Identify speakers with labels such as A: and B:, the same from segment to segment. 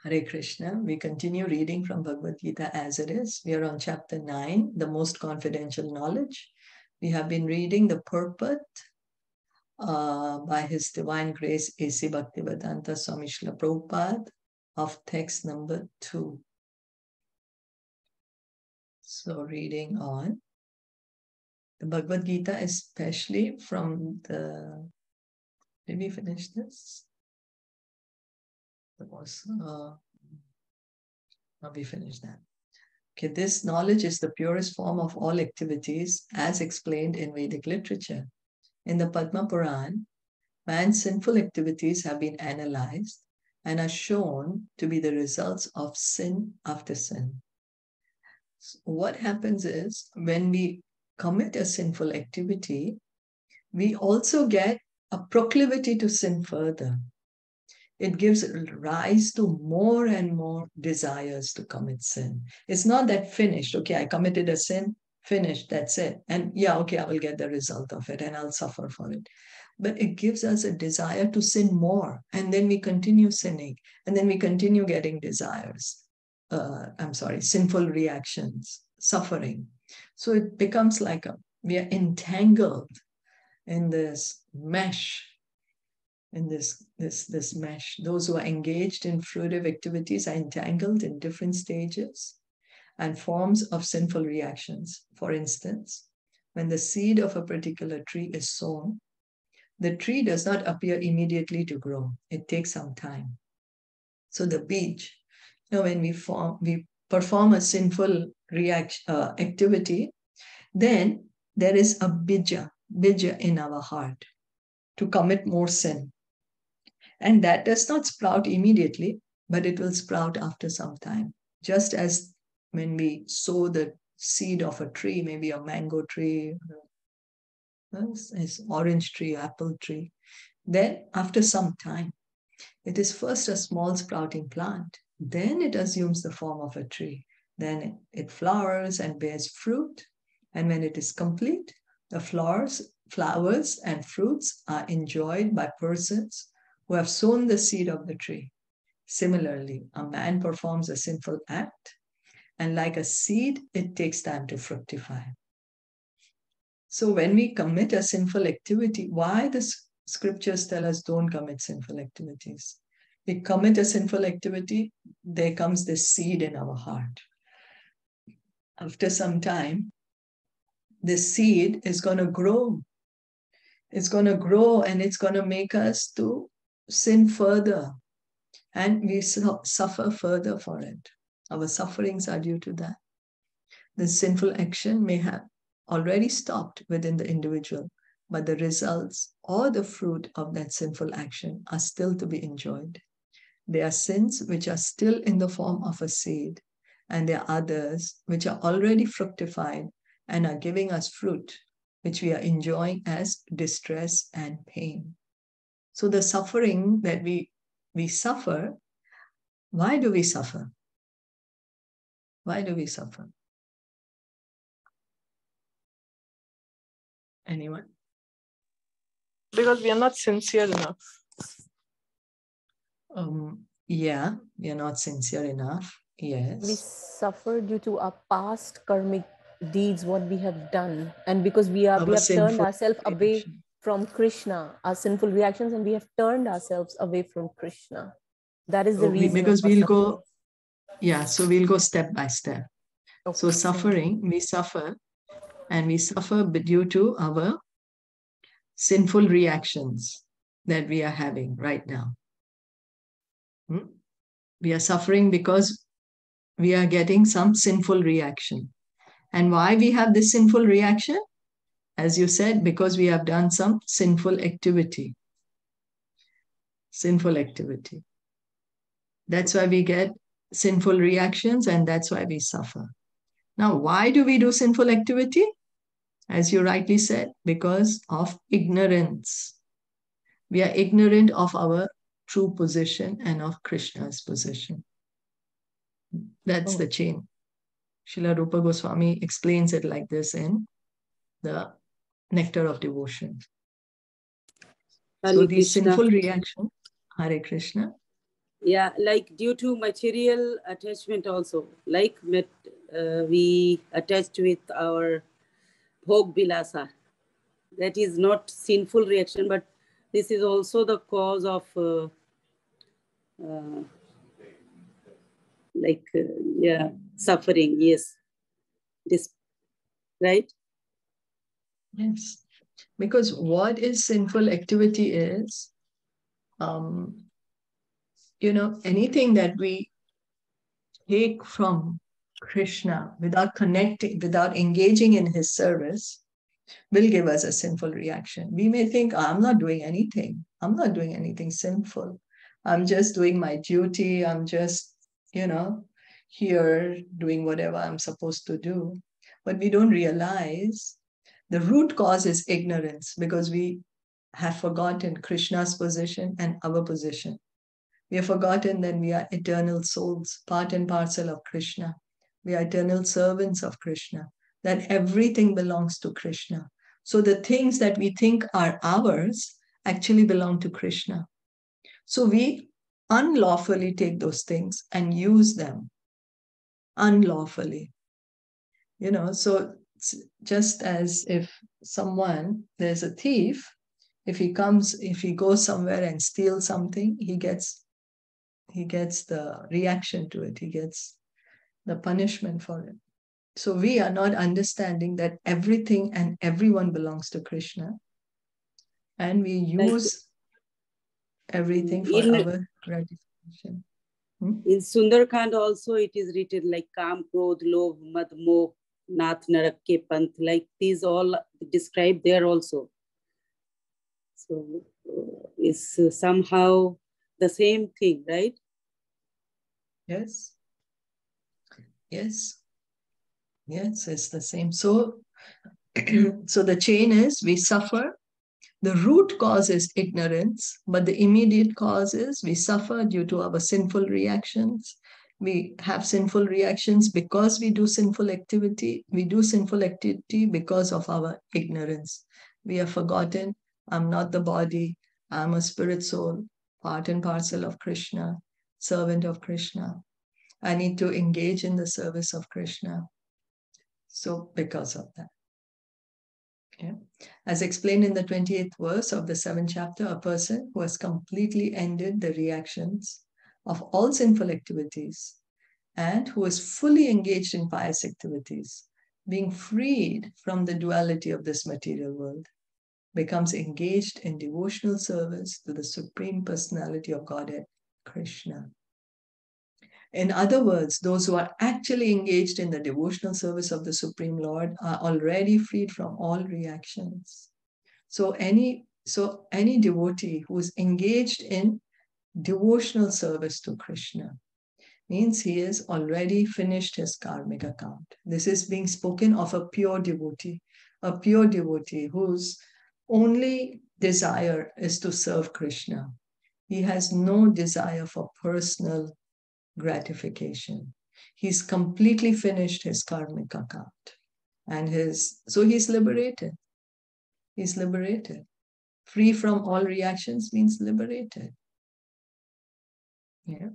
A: Hare Krishna. We continue reading from Bhagavad Gita as it is. We are on chapter 9, the most confidential knowledge. We have been reading the purport by His Divine Grace A.C. Bhaktivedanta Swami Srila Prabhupada of text number 2. So reading on. The Bhagavad Gita, especially from the... Did we finish this? We finished that. Okay, this knowledge is the purest form of all activities as explained in Vedic literature. In the Padma Puran, man's sinful activities have been analyzed and are shown to be the results of sin after sin. So what happens is when we commit a sinful activity, we also get a proclivity to sin further. It gives rise to more and more desires to commit sin. It's not that finished. Okay, I committed a sin, finished, that's it. And yeah, okay, I will get the result of it and I'll suffer for it. But it gives us a desire to sin more. And then we continue sinning. And then we continue getting desires. Sinful reactions, suffering. So it becomes like we are entangled in this mesh. In this mesh. Those who are engaged in fruitive activities are entangled in different stages and forms of sinful reactions. For instance, when the seed of a particular tree is sown, the tree does not appear immediately to grow. It takes some time. So the bij, when we perform a sinful activity, then there is a bija in our heart to commit more sin. And that does not sprout immediately, but it will sprout after some time. Just as when we sow the seed of a tree, maybe a mango tree, orange tree, apple tree, then after some time, it is first a small sprouting plant. Then it assumes the form of a tree. Then it flowers and bears fruit. And when it is complete, the flowers and fruits are enjoyed by persons who have sown the seed of the tree. Similarly, a man performs a sinful act, and like a seed, it takes time to fructify. So when we commit a sinful activity, why the scriptures tell us don't commit sinful activities? We commit a sinful activity, there comes this seed in our heart. After some time, this seed is going to grow. It's going to grow and it's going to make us to sin further, and we suffer further for it. Our sufferings are due to that. The sinful action may have already stopped within the individual, but the results or the fruit of that sinful action are still to be enjoyed. There are sins which are still in the form of a seed, and there are others which are already fructified and are giving us fruit, which we are enjoying as distress and pain. So the suffering that we suffer, why do we suffer? Why do we suffer? Anyone?
B: Because we are not sincere enough.
A: Yeah, we are not sincere enough. Yes.
C: We suffer due to our past karmic deeds, what we have done. And because we have turned ourselves away from Krishna, our sinful reactions, and we have turned ourselves away from Krishna. That is the reason.
A: Because we'll go, so we'll go step by step. Okay. So suffering, we suffer, and we suffer due to our sinful reactions that we are having right now. We are suffering because we are getting some sinful reaction. And why we have this sinful reaction? As you said, because we have done some sinful activity. Sinful activity. That's why we get sinful reactions, and that's why we suffer. Now, why do we do sinful activity? As you rightly said, because of ignorance. We are ignorant of our true position and of Krishna's position. That's the chain. Srila Rupa Goswami explains it like this in the Nectar of Devotion. So these sinful reactions, Hare Krishna.
D: Yeah, like due to material attachment also, like we attached with our bhog bilasa. That is not sinful reaction, but this is also the cause of suffering. Yes, this, right?
A: Yes, because what is sinful activity is, anything that we take from Krishna without connecting, without engaging in his service, will give us a sinful reaction. We may think, I'm not doing anything. I'm not doing anything sinful. I'm just doing my duty. I'm just, here doing whatever I'm supposed to do. But we don't realize the root cause is ignorance, because we have forgotten Krishna's position and our position. We have forgotten that we are eternal souls, part and parcel of Krishna. We are eternal servants of Krishna, that everything belongs to Krishna. So the things that we think are ours actually belong to Krishna. So we unlawfully take those things and use them unlawfully. So just as if there's a thief, if he goes somewhere and steals something, he gets the reaction to it. He gets the punishment for it. So we are not understanding that everything and everyone belongs to Krishna, and we use everything for our gratification.
D: In Sundarkand also it is written like Kam, Krodh, Lobh, Mad, Moh, Nath, Narak ke Panth, like these all described there also. So it's somehow the same thing, right?
A: Yes. Yes. Yes, it's the same. So, so the chain is we suffer. The root cause is ignorance, but the immediate cause is we suffer due to our sinful reactions. We have sinful reactions because we do sinful activity. We do sinful activity because of our ignorance. We have forgotten, I'm not the body, I'm a spirit soul, part and parcel of Krishna, servant of Krishna. I need to engage in the service of Krishna. So because of that. Okay. As explained in the 28th verse of the 7th chapter, a person who has completely ended the reactions of all sinful activities and who is fully engaged in pious activities, being freed from the duality of this material world, becomes engaged in devotional service to the Supreme Personality of Godhead, Krishna. In other words, those who are actually engaged in the devotional service of the Supreme Lord are already freed from all reactions. So any devotee who is engaged in devotional service to Krishna means he has already finished his karmic account. This is being spoken of a pure devotee whose only desire is to serve Krishna. He has no desire for personal gratification. He's completely finished his karmic account. So he's liberated. He's liberated. Free from all reactions means liberated. Yeah.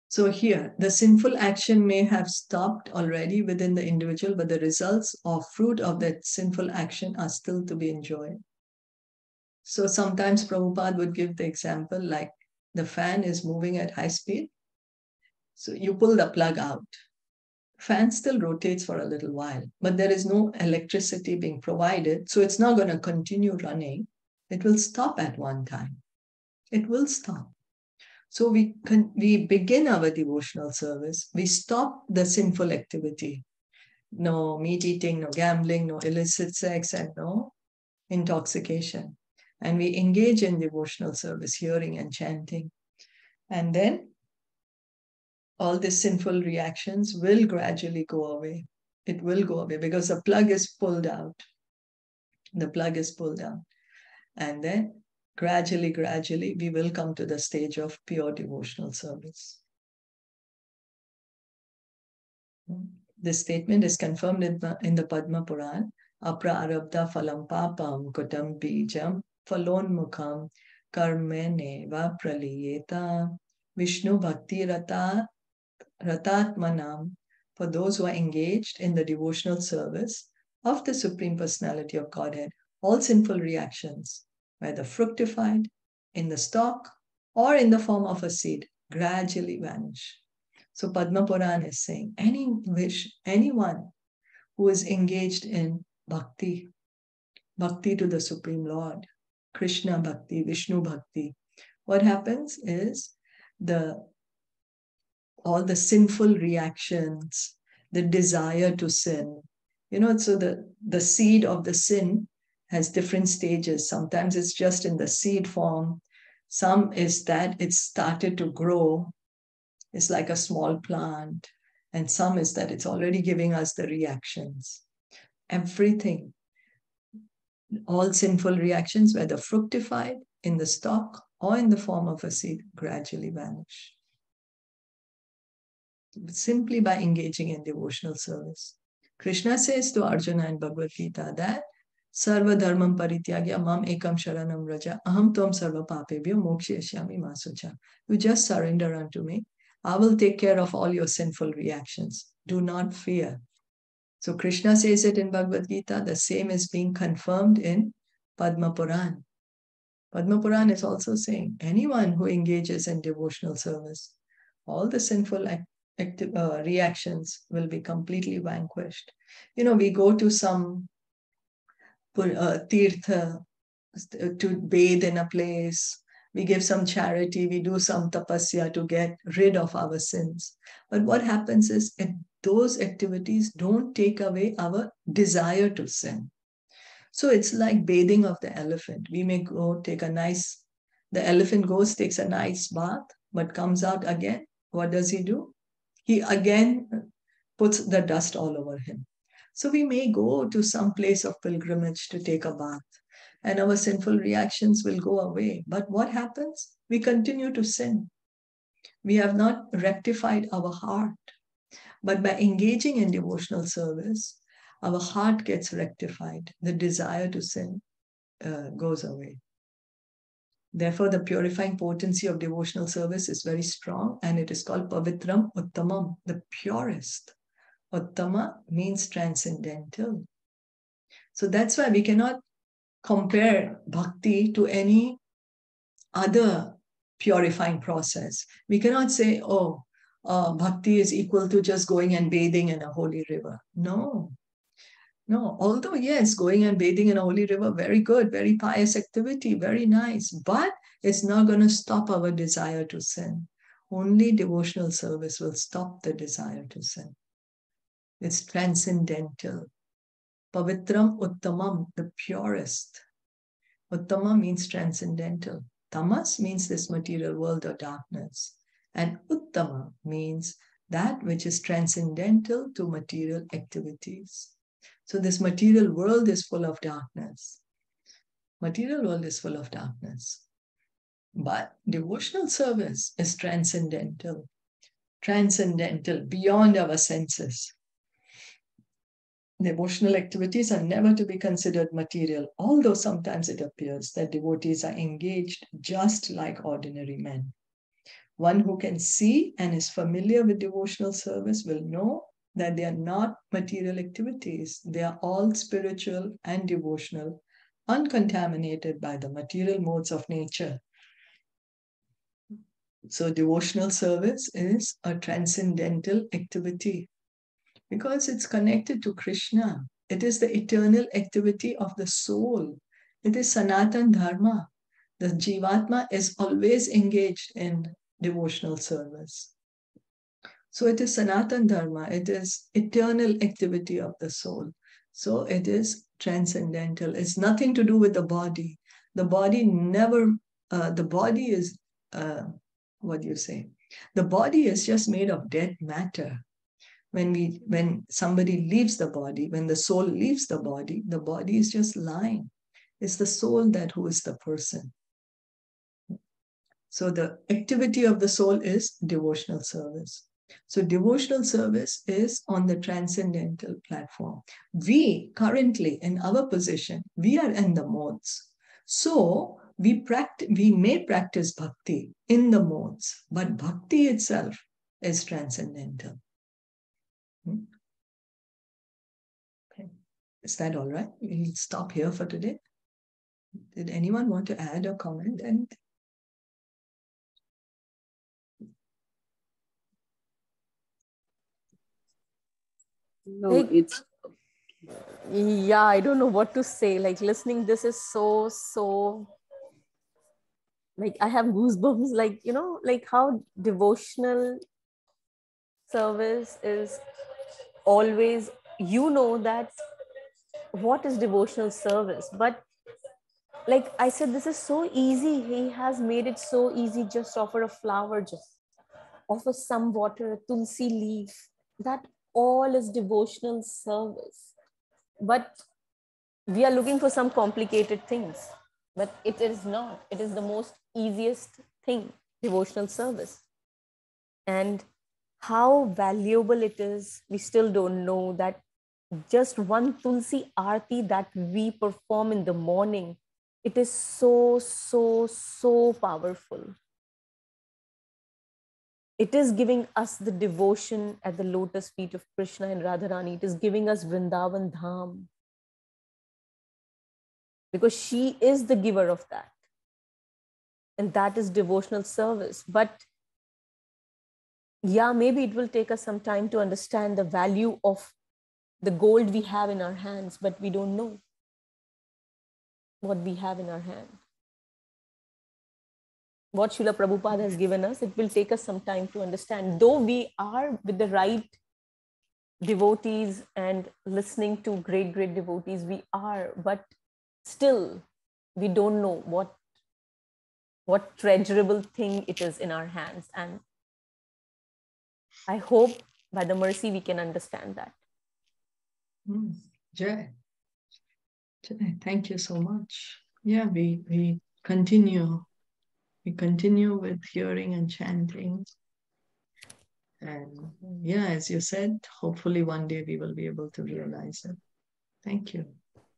A: So here, the sinful action may have stopped already within the individual, but the results or fruit of that sinful action are still to be enjoyed. So sometimes Prabhupada would give the example like the fan is moving at high speed. So you pull the plug out. Fan still rotates for a little while, but there is no electricity being provided. So it's not going to continue running. It will stop at one time. It will stop. So we begin our devotional service. We stop the sinful activity. No meat eating, no gambling, no illicit sex, and no intoxication. And we engage in devotional service, hearing and chanting. And then all these sinful reactions will gradually go away. It will go away because the plug is pulled out. The plug is pulled out. And then gradually, we will come to the stage of pure devotional service. This statement is confirmed in the Padma Puran. Aprarabdha phalam papam kutam bijam phalonmukham karmene va praliyeta Vishnu bhakti ratatmanam. For those who are engaged in the devotional service of the Supreme Personality of Godhead, all sinful reactions, whether fructified in the stalk or in the form of a seed, gradually vanish. So Padma Puran is saying, anyone who is engaged in bhakti to the Supreme Lord, Krishna bhakti, Vishnu bhakti, what happens is all the sinful reactions, the desire to sin, so the seed of the sin has different stages. Sometimes it's just in the seed form. Some is that it's started to grow. It's like a small plant. And some is that it's already giving us the reactions. Everything, all sinful reactions, whether fructified in the stalk or in the form of a seed, gradually vanish. Simply by engaging in devotional service. Krishna says to Arjuna in Bhagavad Gita that Sarva dharmam parityagya mam ekam sharanam raja aham tvam sarva papebhyo mokshayashyami masucha. You just surrender unto me. I will take care of all your sinful reactions. Do not fear. So Krishna says it in Bhagavad Gita. The same is being confirmed in Padma Puran. Padma Puran is also saying anyone who engages in devotional service, all the sinful reactions will be completely vanquished. We go to some tirtha to bathe in a place. We give some charity. We do some tapasya to get rid of our sins. But what happens is those activities don't take away our desire to sin. So it's like bathing of the elephant. We may go take the elephant goes, takes a nice bath, but comes out again. What does he do? He again puts the dust all over him. So we may go to some place of pilgrimage to take a bath, and our sinful reactions will go away. But what happens? We continue to sin. We have not rectified our heart. But by engaging in devotional service, our heart gets rectified. The desire to sin goes away. Therefore, the purifying potency of devotional service is very strong, and it is called Pavitram Uttamam, the purest. Uttama means transcendental. So that's why we cannot compare bhakti to any other purifying process. We cannot say, bhakti is equal to just going and bathing in a holy river. No. Although yes, going and bathing in a holy river, very good, very pious activity, very nice, but it's not going to stop our desire to sin. Only devotional service will stop the desire to sin. It's transcendental. Pavitram Uttamam, the purest. Uttama means transcendental. Tamas means this material world or darkness. And Uttama means that which is transcendental to material activities. So this material world is full of darkness. Material world is full of darkness. But devotional service is transcendental. Transcendental, beyond our senses. Devotional activities are never to be considered material, although sometimes it appears that devotees are engaged just like ordinary men. One who can see and is familiar with devotional service will know that they are not material activities. They are all spiritual and devotional, uncontaminated by the material modes of nature. So devotional service is a transcendental activity because it's connected to Krishna. It is the eternal activity of the soul. It is Sanatan Dharma. The Jivatma is always engaged in devotional service. So it is Sanatan Dharma. It is eternal activity of the soul. So it is transcendental. It's nothing to do with the body. The body never, the body is, what do you say? The body is just made of dead matter. When somebody leaves the body, when the soul leaves the body is just lying. It's the soul who is the person. So the activity of the soul is devotional service. So devotional service is on the transcendental platform. We currently, in our position, we are in the modes. So we may practice bhakti in the modes, but bhakti itself is transcendental. Okay. Is that all right? We'll stop here for today. Did anyone want to add or comment? And
D: no, it's
C: yeah, I don't know what to say. Like listening, this is so like I have goosebumps. Like, you know, like how devotional service is always, you know, that what is devotional service, but like I said, this is so easy. He has made it so easy. Just offer a flower, just offer some water, a tulsi leaf. That all is devotional service. But we are looking for some complicated things. But it is not. It is the most easiest thing, devotional service. And how valuable it is, we still don't know that just one tulsi aarti that we perform in the morning, it is so powerful. It is giving us the devotion at the lotus feet of Krishna and Radharani. It is giving us Vrindavan Dham, because she is the giver of that. And that is devotional service. But yeah, maybe it will take us some time to understand the value of the gold we have in our hands, but we don't know what we have in our hand. What Srila Prabhupada has given us, it will take us some time to understand. Though we are with the right devotees and listening to great devotees, we are, but still we don't know what treasurable thing it is in our hands. And I hope by the mercy we can understand that.
A: Jai. Jai, thank you so much. Yeah, we continue. We continue with hearing and chanting. And yeah, as you said, hopefully one day we will be able to realize it. Thank you.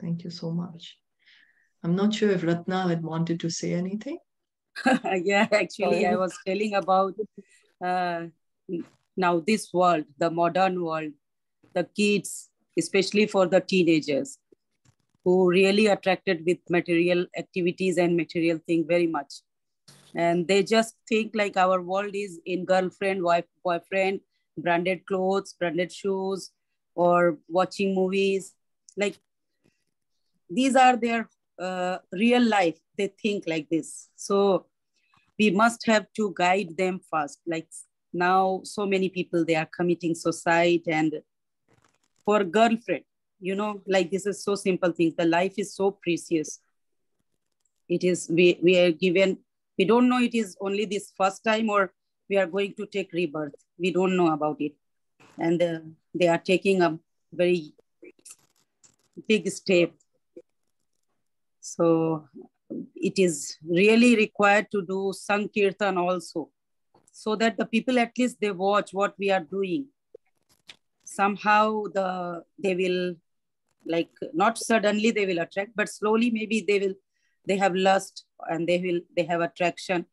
A: Thank you so much. I'm not sure if Ratna had wanted to say anything.
D: Yeah, actually, I was telling about now this world, the modern world, the kids, especially for the teenagers, who really attracted with material activities and material thing very much. And they just think like our world is in girlfriend, wife, boyfriend, branded clothes, branded shoes, or watching movies. Like these are their real life. They think like this. So we must have to guide them first. Like now, so many people, they are committing suicide, and for girlfriend, you know, like this is so simple thing. The life is so precious. It is, we are given, we don't know it is only this first time or we are going to take rebirth. We don't know about it. And they are taking a very big step. So it is really required to do Sankirtan also, so that the people at least they watch what we are doing. Somehow they will, like, not suddenly they will attract, but slowly maybe they have lust and they have attraction,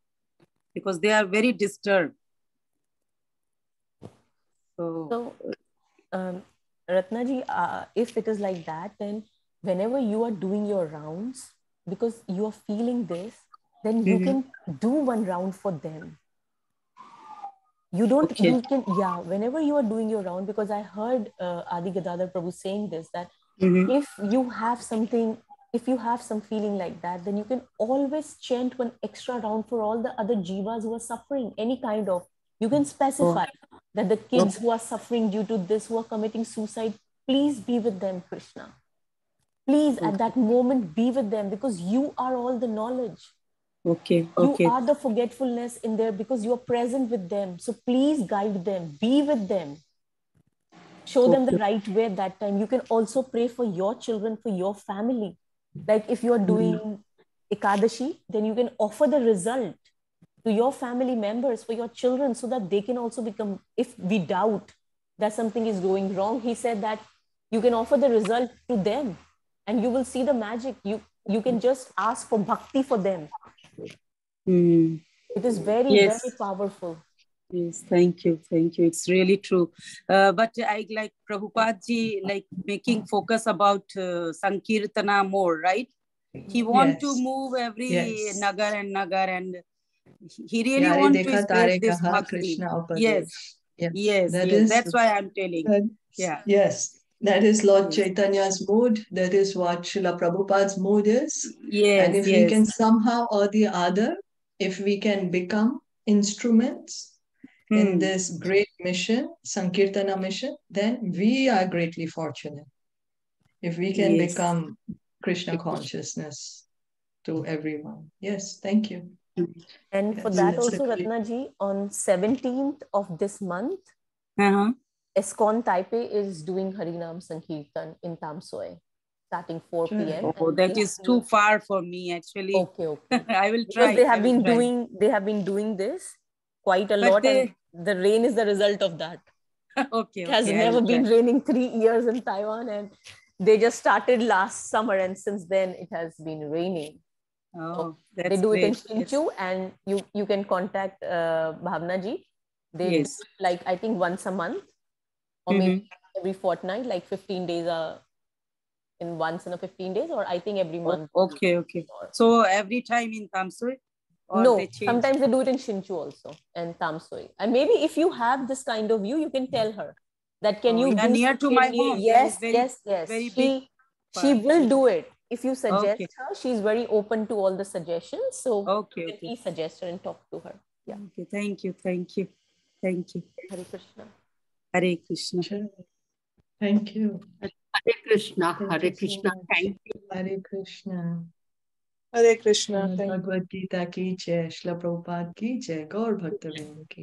D: because they are very disturbed. So
C: Ratnaji, if it is like that, then whenever you are doing your rounds, because you are feeling this, then you can do one round for them. You don't,
D: okay.
C: you can, yeah, whenever you are doing your round, because I heard Adi Gadadhar Prabhu saying this, that if you have something, if you have some feeling like that, then you can always chant one extra round for all the other jivas who are suffering, any kind of, you can specify that the kids who are suffering due to this, who are committing suicide, please be with them, Krishna. Please, at that moment, be with them, because you are all the knowledge.
D: Okay.
C: You are the forgetfulness in there, because you are present with them. So please guide them, be with them. Show them the right way at that time. You can also pray for your children, for your family. Like if you are doing Ekadashi, then you can offer the result to your family members, for your children, so that they can also become, if we doubt that something is going wrong, he said that you can offer the result to them. and you will see the magic. You can just ask for bhakti for them. It is very, very powerful.
D: Yes, thank you. It's really true. But I like Prabhupada ji, like making focus about Sankirtana more, right? He want to move every nagar, and he really want to spread this bhakti. Yes. That's why I'm telling.
A: Yes, that is Lord Chaitanya's mood. That is what Srila Prabhupada's mood is. And if we can somehow or the other, if we can become instruments in this great mission, Sankirtana mission, then we are greatly fortunate. If we can become Krishna consciousness to everyone. Yes, thank you.
C: And for that also, Ratnaji, on 17th of this month, ISKCON Taipei is doing Harinam Sankirtan in Tamsoi, starting 4 p.m.
D: Oh, that is too far for me, actually.
C: Okay.
D: I will try.
C: Because they have been doing this quite a lot, and the rain is the result of that.
D: It
C: has never been raining 3 years in Taiwan, and they just started last summer, and since then it has been raining.
D: So
C: they do it in Shinchu, and you can contact Bhavna ji. They do it like, I think, once a month or maybe every fortnight, like 15 days once in a 15 days, or I think every month.
D: Okay. So every time in Tamsoi?
C: No, sometimes they do it in Shinchu also and Tamsoi. And maybe if you have this kind of view, you can tell her that can you do
D: near to my home.
C: Yes. She will do it. If you suggest her, she's very open to all the suggestions. So please suggest her and talk to her. Yeah.
D: Okay, thank you.
C: Hare Krishna.
D: Hare Krishna.
A: Thank you.
E: Hare Krishna. Hare Krishna. Thank you.
A: Hare Krishna.
B: Hare Krishna.
A: Bhagavad Gita ki jai, Srila Prabhupada ki jai, Gaur Bhakta Vrinda ki